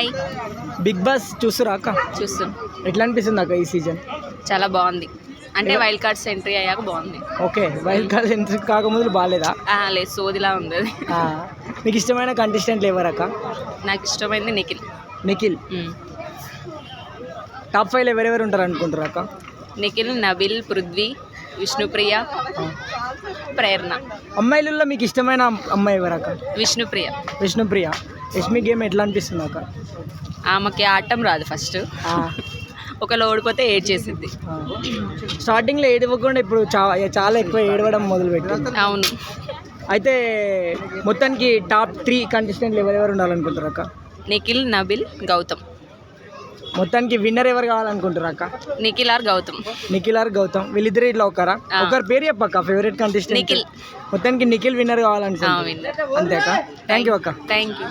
Hi. Big boss చూస్తురా అక్క? చూస్తున్నాం. ఎట్లా అనిపిస్తుంది అక్క ఈ సీజన్? చాలా బాగుంది. అంటే వైల్డ్ కార్డ్స్ ఎంట్రీ అయ్యాక బాగుంది. ఓకే, వైల్డ్ కార్డ్ ఎంట్రీ కాకముందు బాగాలేదా? లేదు, సోదిలా ఉంది అది. మీకు ఇష్టమైన కంటెస్టెంట్లు ఎవరు అక్క? నాకు ఇష్టమైంది నిఖిల్. నిఖిల్. టాప్ 5 ఎవరెవరు ఉంటారు అనుకుంటారు అక్క? నిఖిల్, నబిల్, పృథ్వీ, విష్ణుప్రియ, ప్రేరణ. అమ్మాయిలలో మీకు ఇష్టమైన అమ్మాయి ఎవరు అక్క? విష్ణుప్రియ. విష్ణుప్రియ. యష్మి గేమ్ ఎట్లా అనిపిస్తుంది అక్క? ఆమెకి ఆడటం రాదు. ఫస్ట్ ఒకళ్ళు ఓడిపోతే ఏడ్ చేసింది. స్టార్టింగ్లో ఏడవకుండా ఇప్పుడు చాలా ఎక్కువ ఏడవడం మొదలుపెట్టింది. అవును. అయితే మొత్తానికి టాప్ 3 కంటెస్టెంట్లు ఎవరెవరు ఉండాలనుకుంటారు అక్క? నిఖిల్, నబిల్, గౌతమ్. మొత్తానికి విన్నర్ ఎవరు కావాలనుకుంటారు అక్క? నిఖిల్ ఆర్ గౌతమ్. నిఖిల్ ఆర్ గౌతమ్ వీళ్ళిద్దరు ఇట్లా ఒకరా? ఒకరి పేరు చెప్పక్క ఫేవరెట్ కంటెస్టెంట్. నిఖిల్. మొత్తానికి నిఖిల్ విన్నర్ కావాలనుకుంటున్నాను. విన్నర్. అంతే అక్క. థ్యాంక్ యూ అక్క. Thank you.